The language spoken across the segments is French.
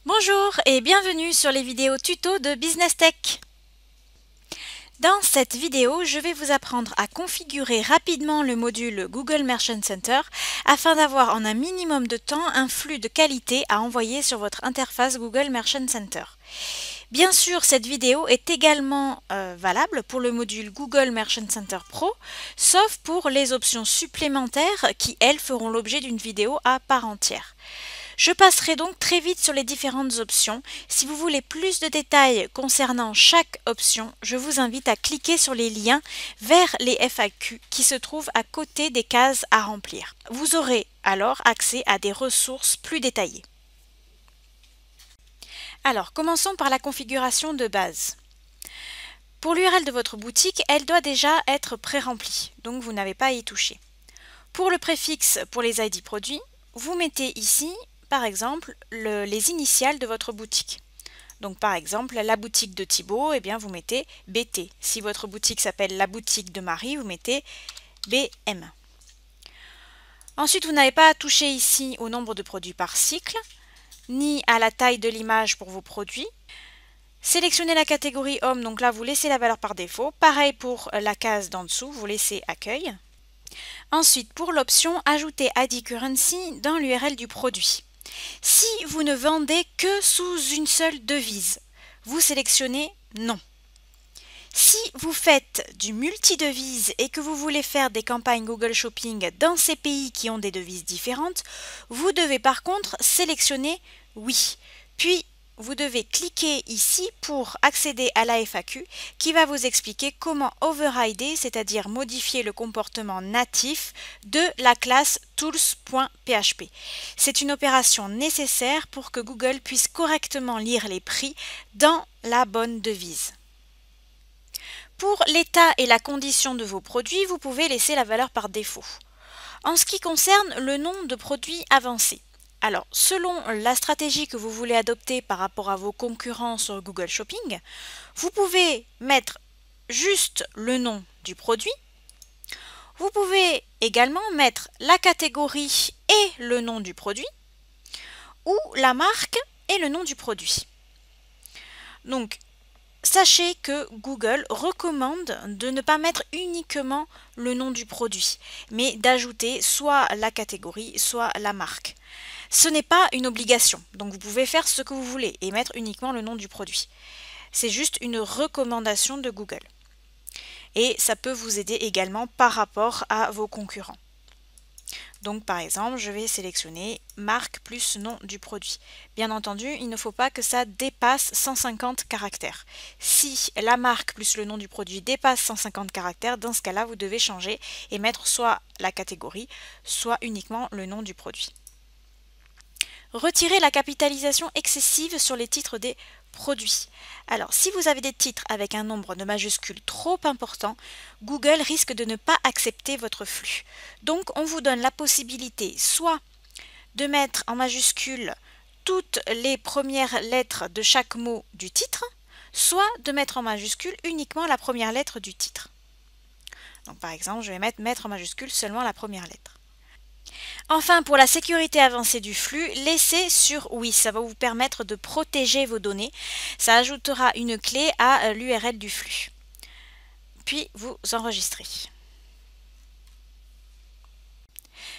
Bonjour et bienvenue sur les vidéos tuto de Business Tech. Dans cette vidéo, je vais vous apprendre à configurer rapidement le module Google Merchant Center afin d'avoir en un minimum de temps un flux de qualité à envoyer sur votre interface Google Merchant Center. Bien sûr, cette vidéo est également valable pour le module Google Merchant Center Pro, sauf pour les options supplémentaires qui, elles, feront l'objet d'une vidéo à part entière. Je passerai donc très vite sur les différentes options. Si vous voulez plus de détails concernant chaque option, je vous invite à cliquer sur les liens vers les FAQ qui se trouvent à côté des cases à remplir. Vous aurez alors accès à des ressources plus détaillées. Alors, commençons par la configuration de base. Pour l'URL de votre boutique, elle doit déjà être pré-remplie, donc vous n'avez pas à y toucher. Pour le préfixe pour les ID produits, vous mettez ici par exemple les initiales de votre boutique. Donc par exemple la boutique de Thibaut, eh bien vous mettez BT. Si votre boutique s'appelle la boutique de Marie, vous mettez BM. Ensuite, vous n'avez pas à toucher ici au nombre de produits par cycle, ni à la taille de l'image pour vos produits. Sélectionnez la catégorie homme, donc là vous laissez la valeur par défaut. Pareil pour la case d'en dessous, vous laissez accueil. Ensuite, pour l'option ajouter ID currency dans l'URL du produit. Si vous ne vendez que sous une seule devise, vous sélectionnez non. Si vous faites du multi-devise et que vous voulez faire des campagnes Google Shopping dans ces pays qui ont des devises différentes, vous devez par contre sélectionner oui. Puis, vous devez cliquer ici pour accéder à la FAQ qui va vous expliquer comment overrider, c'est-à-dire modifier le comportement natif de la classe tools.php. C'est une opération nécessaire pour que Google puisse correctement lire les prix dans la bonne devise. Pour l'état et la condition de vos produits, vous pouvez laisser la valeur par défaut. En ce qui concerne le nom de produit avancé, alors, selon la stratégie que vous voulez adopter par rapport à vos concurrents sur Google Shopping, vous pouvez mettre juste le nom du produit. Vous pouvez également mettre la catégorie et le nom du produit, ou la marque et le nom du produit. Donc, sachez que Google recommande de ne pas mettre uniquement le nom du produit, mais d'ajouter soit la catégorie, soit la marque. Ce n'est pas une obligation, donc vous pouvez faire ce que vous voulez et mettre uniquement le nom du produit. C'est juste une recommandation de Google. Et ça peut vous aider également par rapport à vos concurrents. Donc par exemple, je vais sélectionner marque plus nom du produit. Bien entendu, il ne faut pas que ça dépasse 150 caractères. Si la marque plus le nom du produit dépasse 150 caractères, dans ce cas-là, vous devez changer et mettre soit la catégorie, soit uniquement le nom du produit. Retirez la capitalisation excessive sur les titres des produits. Alors, si vous avez des titres avec un nombre de majuscules trop important, Google risque de ne pas accepter votre flux. Donc, on vous donne la possibilité soit de mettre en majuscule toutes les premières lettres de chaque mot du titre, soit de mettre en majuscule uniquement la première lettre du titre. Donc, par exemple, je vais mettre en majuscule seulement la première lettre. Enfin, pour la sécurité avancée du flux, laissez sur oui, ça va vous permettre de protéger vos données. Ça ajoutera une clé à l'URL du flux. Puis vous enregistrez.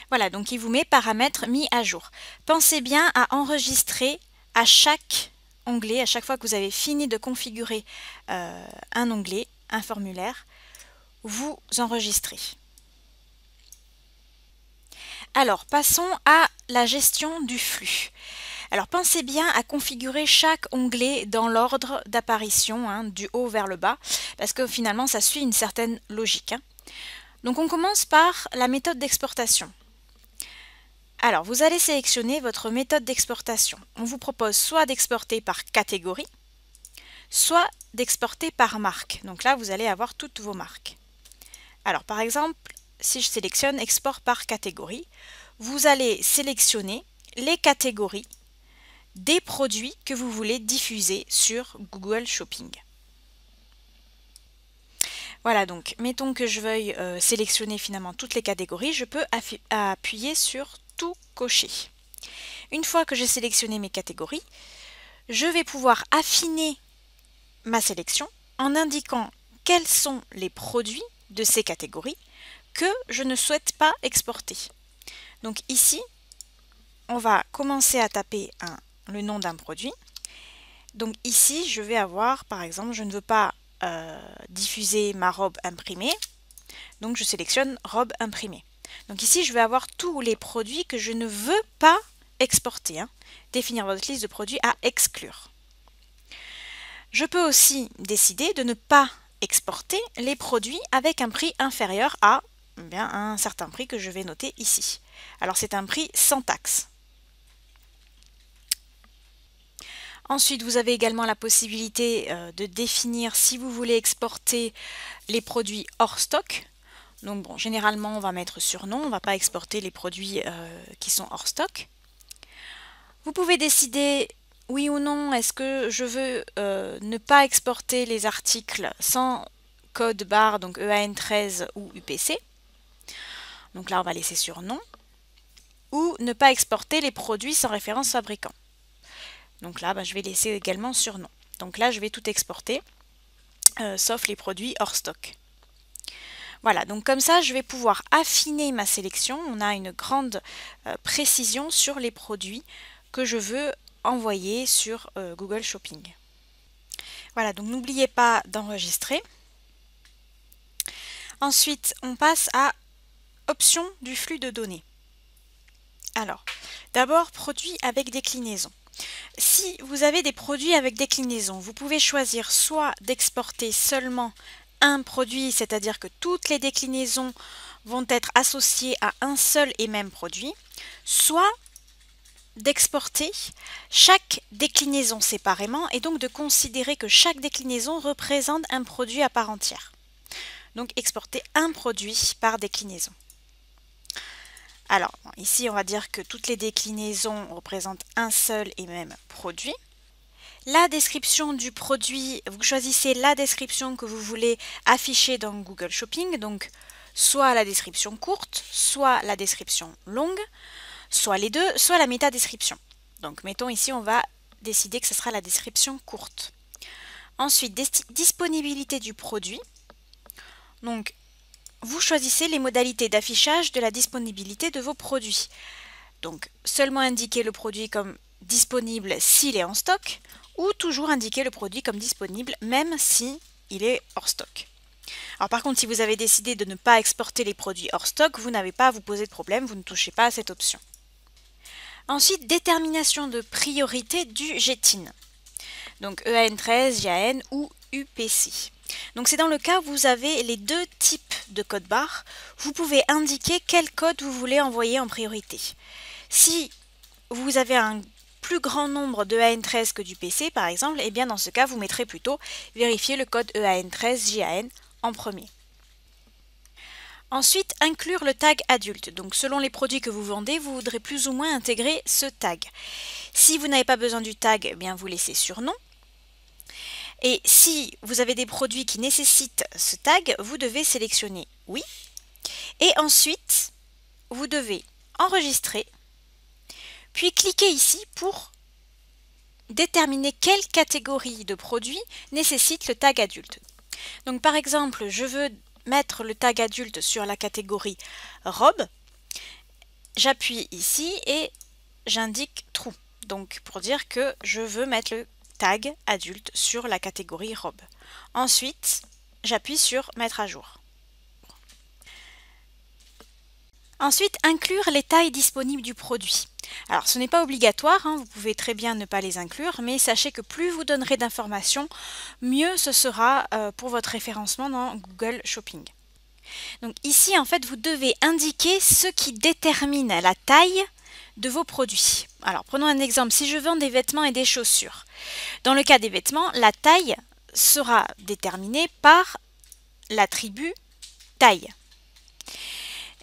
Voilà, donc il vous met paramètres mis à jour. Pensez bien à enregistrer à chaque onglet, à chaque fois que vous avez fini de configurer un onglet, un formulaire, vous enregistrez. Alors, passons à la gestion du flux. Alors, pensez bien à configurer chaque onglet dans l'ordre d'apparition, du haut vers le bas, parce que finalement, ça suit une certaine logique. Donc, on commence par la méthode d'exportation. Alors, vous allez sélectionner votre méthode d'exportation. On vous propose soit d'exporter par catégorie, soit d'exporter par marque. Donc là, vous allez avoir toutes vos marques. Alors, par exemple, si je sélectionne export par catégorie, vous allez sélectionner les catégories des produits que vous voulez diffuser sur Google Shopping. Voilà, donc mettons que je veuille sélectionner finalement toutes les catégories, je peux appuyer sur tout cocher. Une fois que j'ai sélectionné mes catégories, je vais pouvoir affiner ma sélection en indiquant quels sont les produits de ces catégories que je ne souhaite pas exporter. Donc ici, on va commencer à taper le nom d'un produit. Donc ici, je vais avoir, par exemple, je ne veux pas diffuser ma robe imprimée, donc je sélectionne robe imprimée. Donc ici, je vais avoir tous les produits que je ne veux pas exporter. Définir votre liste de produits à exclure. Je peux aussi décider de ne pas exporter les produits avec un prix inférieur à un certain prix que je vais noter ici. Alors c'est un prix sans taxe. Ensuite, vous avez également la possibilité de définir si vous voulez exporter les produits hors stock. Donc bon, généralement on va mettre sur non, on ne va pas exporter les produits qui sont hors stock. Vous pouvez décider oui ou non, est-ce que je veux ne pas exporter les articles sans code barre, donc EAN13 ou UPC. Donc là on va laisser sur non. Ou ne pas exporter les produits sans référence fabricant. Donc là je vais laisser également sur non. Donc là je vais tout exporter, sauf les produits hors stock. Voilà, donc comme ça je vais pouvoir affiner ma sélection. On a une grande précision sur les produits que je veux envoyer sur Google Shopping. Voilà, donc n'oubliez pas d'enregistrer. Ensuite, on passe à Options du flux de données. Alors, d'abord, produits avec déclinaison. Si vous avez des produits avec déclinaison, vous pouvez choisir soit d'exporter seulement un produit, c'est-à-dire que toutes les déclinaisons vont être associées à un seul et même produit, soit d'exporter chaque déclinaison séparément et donc de considérer que chaque déclinaison représente un produit à part entière. Donc exporter un produit par déclinaison. Alors ici on va dire que toutes les déclinaisons représentent un seul et même produit. La description du produit, vous choisissez la description que vous voulez afficher dans Google Shopping, donc soit la description courte, soit la description longue, soit les deux, soit la métadescription. Donc mettons ici, on va décider que ce sera la description courte. Ensuite, disponibilité du produit. Donc, vous choisissez les modalités d'affichage de la disponibilité de vos produits. Donc, seulement indiquer le produit comme disponible s'il est en stock, ou toujours indiquer le produit comme disponible même si il est hors stock. Alors par contre, si vous avez décidé de ne pas exporter les produits hors stock, vous n'avez pas à vous poser de problème, vous ne touchez pas à cette option. Ensuite, détermination de priorité du GTIN. Donc EAN13, JAN ou UPC. Donc c'est dans le cas où vous avez les deux types de code barre, vous pouvez indiquer quel code vous voulez envoyer en priorité. Si vous avez un plus grand nombre de EAN13 que du PC par exemple, et bien dans ce cas vous mettrez plutôt vérifier le code EAN13 JAN en premier. Ensuite, inclure le tag adulte. Donc selon les produits que vous vendez, vous voudrez plus ou moins intégrer ce tag. Si vous n'avez pas besoin du tag, eh bien vous laissez sur non. Et si vous avez des produits qui nécessitent ce tag, vous devez sélectionner oui. Et ensuite, vous devez enregistrer, puis cliquer ici pour déterminer quelle catégorie de produits nécessite le tag adulte. Donc par exemple, je veux mettre le tag adulte sur la catégorie robe. J'appuie ici et j'indique true. Donc pour dire que je veux mettre le tag adulte sur la catégorie robe. Ensuite, j'appuie sur mettre à jour. Ensuite, inclure les tailles disponibles du produit. Alors, ce n'est pas obligatoire, vous pouvez très bien ne pas les inclure, mais sachez que plus vous donnerez d'informations, mieux ce sera pour votre référencement dans Google Shopping. Donc ici, en fait, vous devez indiquer ce qui détermine la taille de vos produits. Alors, prenons un exemple. Si je vends des vêtements et des chaussures, dans le cas des vêtements, la taille sera déterminée par l'attribut taille.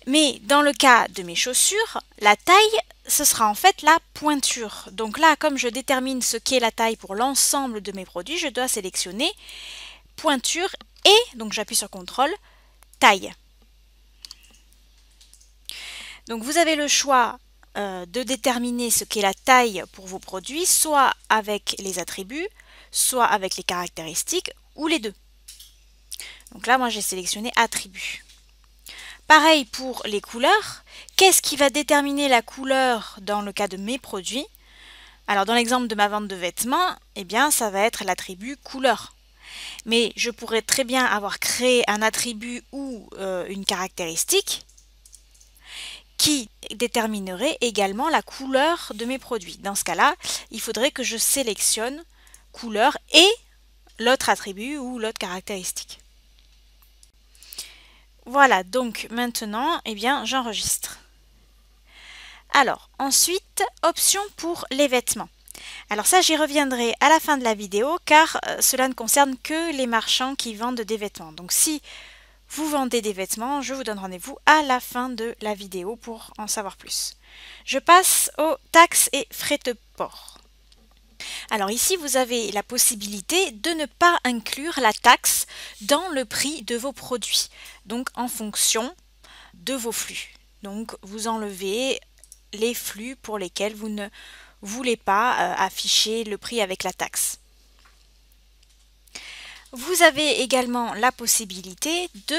Mais dans le cas de mes chaussures, la taille, ce sera en fait la pointure. Donc là, comme je détermine ce qu'est la taille pour l'ensemble de mes produits, je dois sélectionner pointure et, donc j'appuie sur CTRL, taille. Donc vous avez le choix de déterminer ce qu'est la taille pour vos produits, soit avec les attributs, soit avec les caractéristiques, ou les deux. Donc là, moi, j'ai sélectionné attributs. Pareil pour les couleurs. Qu'est-ce qui va déterminer la couleur dans le cas de mes produits? Alors, dans l'exemple de ma vente de vêtements, eh bien, ça va être l'attribut couleur. Mais je pourrais très bien avoir créé un attribut ou une caractéristique qui déterminerait également la couleur de mes produits. Dans ce cas-là, il faudrait que je sélectionne couleur et l'autre attribut ou l'autre caractéristique. Voilà, donc maintenant, eh bien, j'enregistre. Alors, ensuite, option pour les vêtements. Alors ça, j'y reviendrai à la fin de la vidéo car cela ne concerne que les marchands qui vendent des vêtements. Donc si vous vendez des vêtements, je vous donne rendez-vous à la fin de la vidéo pour en savoir plus. Je passe aux taxes et frais de port. Alors ici, vous avez la possibilité de ne pas inclure la taxe dans le prix de vos produits, donc en fonction de vos flux. Donc vous enlevez les flux pour lesquels vous ne voulez pas afficher le prix avec la taxe. Vous avez également la possibilité de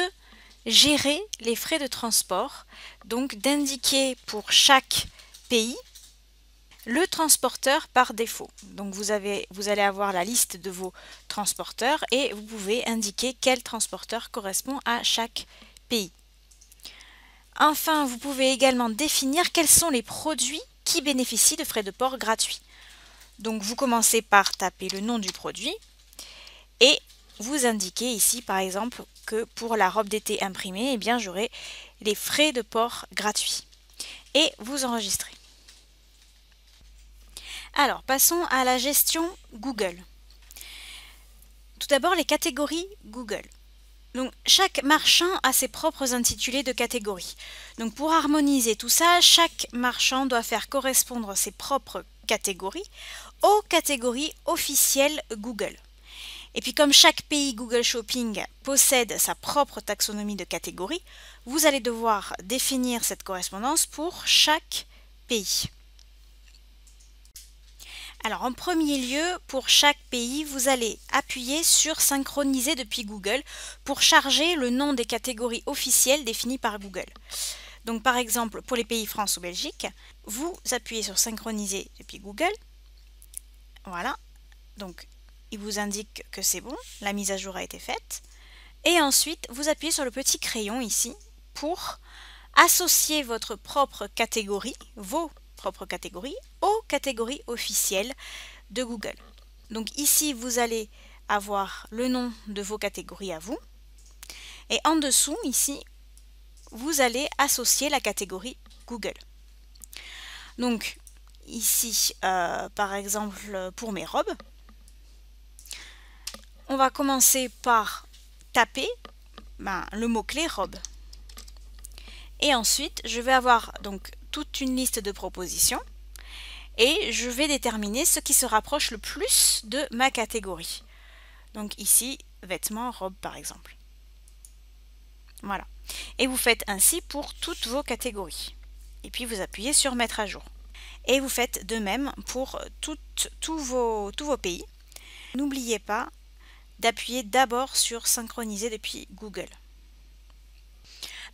gérer les frais de transport, donc d'indiquer pour chaque pays le transporteur par défaut. Donc vous allez avoir la liste de vos transporteurs et vous pouvez indiquer quel transporteur correspond à chaque pays. Enfin, vous pouvez également définir quels sont les produits qui bénéficient de frais de port gratuits. Donc vous commencez par taper le nom du produit et vous indiquez ici par exemple que pour la robe d'été imprimée, eh bien j'aurai les frais de port gratuits. Et vous enregistrez. Alors, passons à la gestion Google. Tout d'abord, les catégories Google. Donc, chaque marchand a ses propres intitulés de catégories. Donc, pour harmoniser tout ça, chaque marchand doit faire correspondre ses propres catégories aux catégories officielles Google. Et puis, comme chaque pays Google Shopping possède sa propre taxonomie de catégories, vous allez devoir définir cette correspondance pour chaque pays. Alors en premier lieu, pour chaque pays, vous allez appuyer sur Synchroniser depuis Google pour charger le nom des catégories officielles définies par Google. Donc par exemple, pour les pays France ou Belgique, vous appuyez sur Synchroniser depuis Google. Voilà, donc il vous indique que c'est bon, la mise à jour a été faite. Et ensuite, vous appuyez sur le petit crayon ici pour associer votre propre catégorie, vos propres catégories, aux catégories officielles de Google. Donc ici, vous allez avoir le nom de vos catégories à vous. Et en dessous, ici, vous allez associer la catégorie Google. Donc ici, par exemple, pour mes robes, on va commencer par taper le mot-clé robe. Et ensuite, je vais avoir donc toute une liste de propositions et je vais déterminer ce qui se rapproche le plus de ma catégorie. Donc ici, vêtements, robes par exemple. Voilà. Et vous faites ainsi pour toutes vos catégories. Et puis vous appuyez sur mettre à jour. Et vous faites de même pour tous vos pays. N'oubliez pas d'appuyer d'abord sur Synchroniser depuis Google.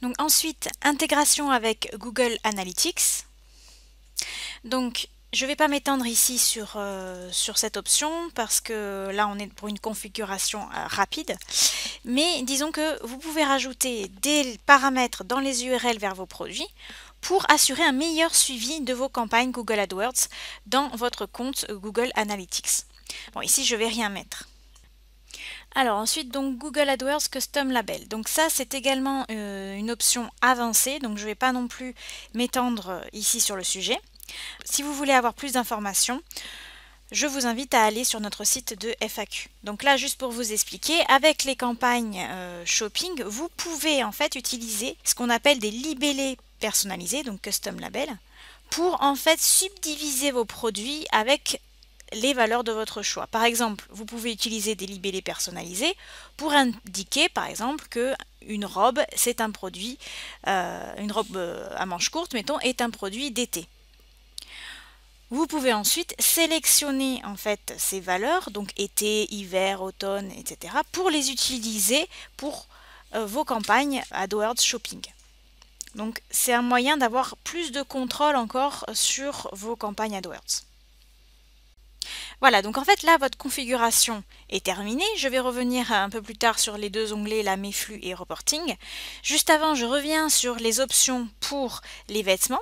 Donc ensuite, intégration avec Google Analytics. Donc, je ne vais pas m'étendre ici sur cette option parce que là, on est pour une configuration rapide. Mais disons que vous pouvez rajouter des paramètres dans les URL vers vos produits pour assurer un meilleur suivi de vos campagnes Google AdWords dans votre compte Google Analytics. Bon, ici, je ne vais rien mettre. Alors ensuite, donc Google AdWords Custom Label. Donc ça, c'est également une option avancée, donc je ne vais pas non plus m'étendre ici sur le sujet. Si vous voulez avoir plus d'informations, je vous invite à aller sur notre site de FAQ. Donc là, juste pour vous expliquer, avec les campagnes shopping, vous pouvez en fait utiliser ce qu'on appelle des libellés personnalisés, donc Custom Label, pour en fait subdiviser vos produits avec les valeurs de votre choix. Par exemple, vous pouvez utiliser des libellés personnalisés pour indiquer, par exemple, que une robe, c'est un produit, une robe à manches courtes, mettons, est un produit d'été. Vous pouvez ensuite sélectionner en fait ces valeurs, donc été, hiver, automne, etc., pour les utiliser pour vos campagnes AdWords Shopping. Donc c'est un moyen d'avoir plus de contrôle encore sur vos campagnes AdWords. Voilà, donc en fait là votre configuration est terminée. Je vais revenir un peu plus tard sur les deux onglets, là, mes flux et reporting. Juste avant, je reviens sur les options pour les vêtements.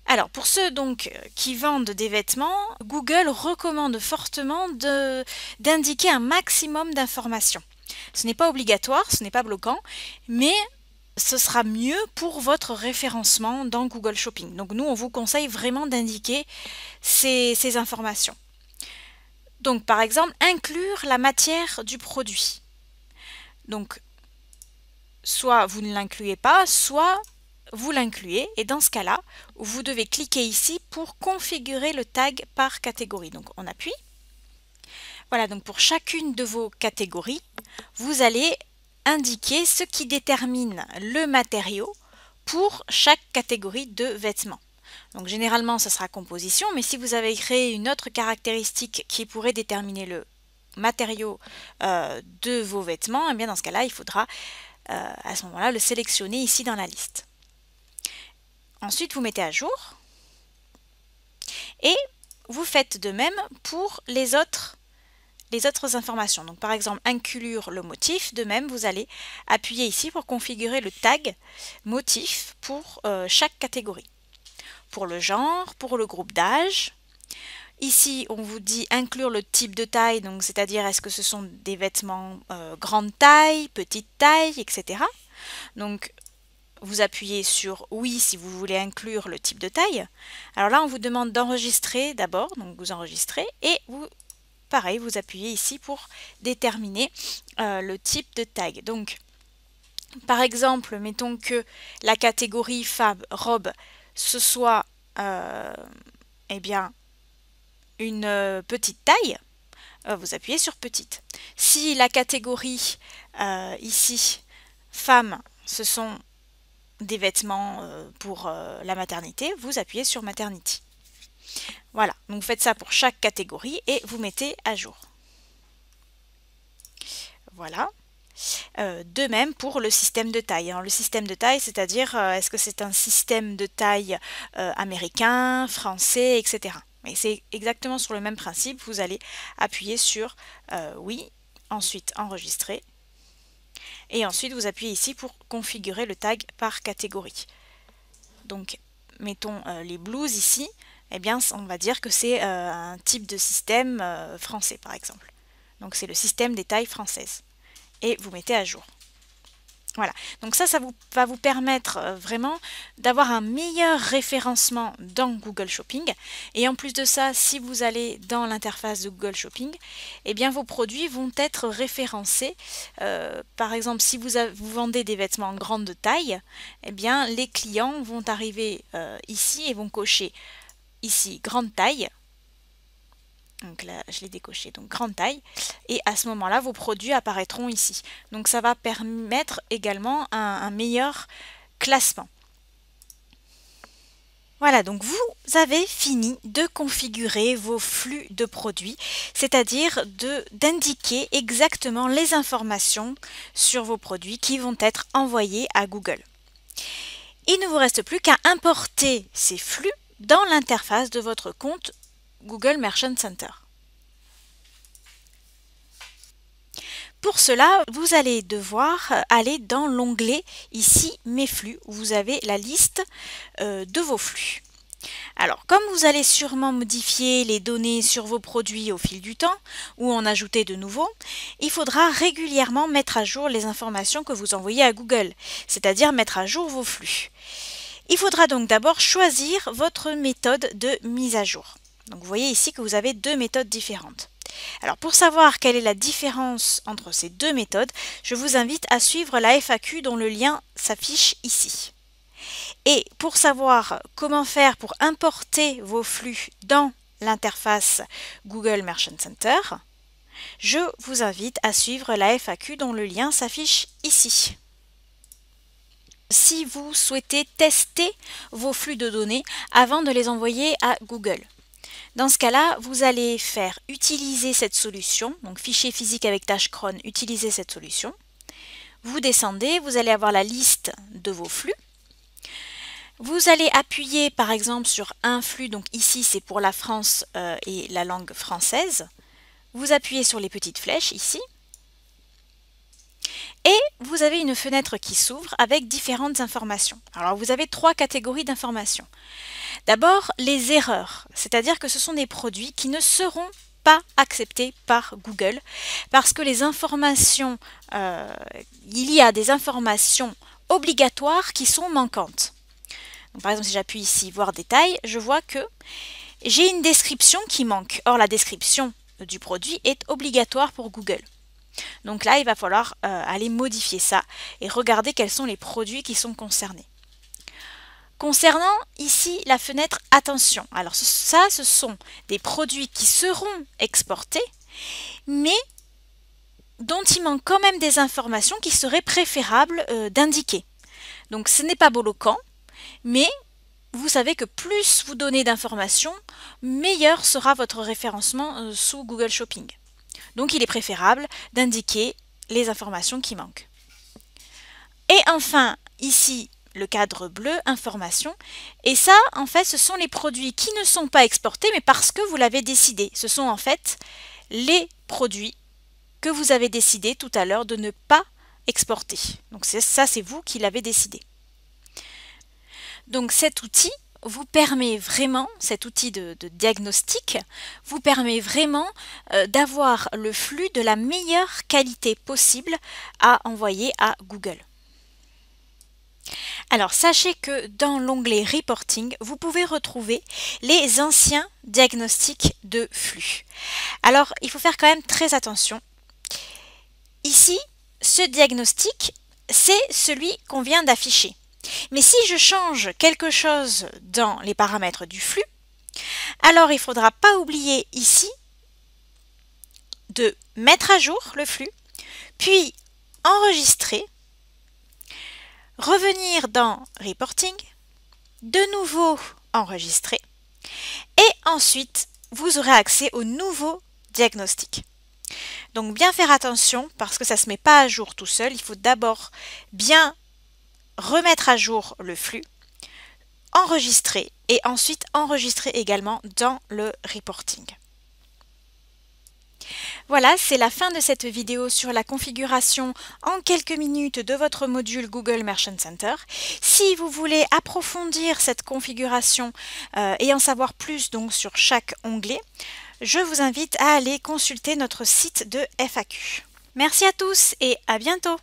Alors pour ceux donc qui vendent des vêtements, Google recommande fortement d'indiquer un maximum d'informations. Ce n'est pas obligatoire, ce n'est pas bloquant, mais ce sera mieux pour votre référencement dans Google Shopping. Donc nous, on vous conseille vraiment d'indiquer ces informations. Donc par exemple, inclure la matière du produit. Donc soit vous ne l'incluez pas, soit vous l'incluez, et dans ce cas-là, vous devez cliquer ici pour configurer le tag par catégorie. Donc on appuie. Voilà, donc pour chacune de vos catégories, vous allez indiquer ce qui détermine le matériau pour chaque catégorie de vêtements. Donc généralement, ça sera composition, mais si vous avez créé une autre caractéristique qui pourrait déterminer le matériau de vos vêtements, eh bien dans ce cas-là, il faudra à ce moment-là le sélectionner ici dans la liste. Ensuite, vous mettez à jour et vous faites de même pour les autres informations. Donc par exemple, inclure le motif. De même, vous allez appuyer ici pour configurer le tag motif pour chaque catégorie. Pour le genre, pour le groupe d'âge. Ici, on vous dit inclure le type de taille, donc c'est-à-dire est-ce que ce sont des vêtements grande taille, petite taille, etc. Donc vous appuyez sur oui si vous voulez inclure le type de taille. Alors là, on vous demande d'enregistrer d'abord, donc vous enregistrez et vous, pareil, vous appuyez ici pour déterminer le type de tag. Donc, par exemple, mettons que la catégorie femme robe, ce soit eh bien, une petite taille, vous appuyez sur petite. Si la catégorie ici, femme, ce sont des vêtements pour la maternité, vous appuyez sur maternity. Voilà, donc vous faites ça pour chaque catégorie et vous mettez à jour. Voilà. De même pour le système de taille. Alors, le système de taille, c'est-à-dire est-ce que c'est un système de taille américain, français, etc. Mais c'est exactement sur le même principe. Vous allez appuyer sur oui, ensuite enregistrer. Et ensuite, vous appuyez ici pour configurer le tag par catégorie. Donc, mettons les blouses ici. Eh bien, on va dire que c'est un type de système français, par exemple. Donc, c'est le système des tailles françaises. Et vous mettez à jour. Voilà, donc ça va vous permettre vraiment d'avoir un meilleur référencement dans Google Shopping. Et en plus de ça, si vous allez dans l'interface de Google Shopping, eh bien vos produits vont être référencés. Par exemple, si vous vendez des vêtements en grande taille, eh bien les clients vont arriver ici et vont cocher ici grande taille. Donc là, je l'ai décoché, donc grande taille. Et à ce moment-là, vos produits apparaîtront ici. Donc ça va permettre également un meilleur classement. Voilà, donc vous avez fini de configurer vos flux de produits, c'est-à-dire d'indiquer exactement les informations sur vos produits qui vont être envoyés à Google. Il ne vous reste plus qu'à importer ces flux dans l'interface de votre compte Google Merchant Center. Pour cela, vous allez devoir aller dans l'onglet ici, Mes flux, où vous avez la liste de vos flux. Alors, comme vous allez sûrement modifier les données sur vos produits au fil du temps, ou en ajouter de nouveaux, il faudra régulièrement mettre à jour les informations que vous envoyez à Google, c'est-à-dire mettre à jour vos flux. Il faudra donc d'abord choisir votre méthode de mise à jour. Donc vous voyez ici que vous avez deux méthodes différentes. Alors pour savoir quelle est la différence entre ces deux méthodes, je vous invite à suivre la FAQ dont le lien s'affiche ici. Et pour savoir comment faire pour importer vos flux dans l'interface Google Merchant Center, je vous invite à suivre la FAQ dont le lien s'affiche ici. si vous souhaitez tester vos flux de données avant de les envoyer à Google. Dans ce cas-là, vous allez faire utiliser cette solution, donc fichier physique avec tâche cron, utiliser cette solution. Vous descendez, vous allez avoir la liste de vos flux. Vous allez appuyer par exemple sur un flux, donc ici c'est pour la France et la langue française. Vous appuyez sur les petites flèches ici. Et vous avez une fenêtre qui s'ouvre avec différentes informations. Alors vous avez 3 catégories d'informations. D'abord, les erreurs, c'est-à-dire que ce sont des produits qui ne seront pas acceptés par Google parce que les informations, il y a des informations obligatoires qui sont manquantes. Donc, par exemple, si j'appuie ici voir détail, je vois que j'ai une description qui manque. Or, la description du produit est obligatoire pour Google. Donc là, il va falloir aller modifier ça et regarder quels sont les produits qui sont concernés. Concernant ici la fenêtre attention, alors ça, ce sont des produits qui seront exportés, mais dont il manque quand même des informations qui seraient préférables d'indiquer. Donc ce n'est pas bloquant, mais vous savez que plus vous donnez d'informations, meilleur sera votre référencement sous Google Shopping. Donc il est préférable d'indiquer les informations qui manquent. Et enfin, ici, le cadre bleu, information. Et ça, en fait, ce sont les produits qui ne sont pas exportés, mais parce que vous l'avez décidé. Ce sont en fait les produits que vous avez décidé tout à l'heure de ne pas exporter. Donc ça, c'est vous qui l'avez décidé. Donc cet outil vous permet vraiment, cet outil de diagnostic, vous permet vraiment d'avoir le flux de la meilleure qualité possible à envoyer à Google. Alors sachez que dans l'onglet Reporting, vous pouvez retrouver les anciens diagnostics de flux. Alors il faut faire quand même très attention. Ici, ce diagnostic, c'est celui qu'on vient d'afficher. Mais si je change quelque chose dans les paramètres du flux, alors il ne faudra pas oublier ici de mettre à jour le flux, puis enregistrer, revenir dans Reporting, de nouveau enregistrer, et ensuite vous aurez accès au nouveau diagnostic. Donc bien faire attention parce que ça ne se met pas à jour tout seul, il faut d'abord bien remettre à jour le flux, enregistrer et ensuite enregistrer également dans le reporting. Voilà, c'est la fin de cette vidéo sur la configuration en quelques minutes de votre module Google Merchant Center. Si vous voulez approfondir cette configuration et en savoir plus donc sur chaque onglet, je vous invite à aller consulter notre site de FAQ. Merci à tous et à bientôt!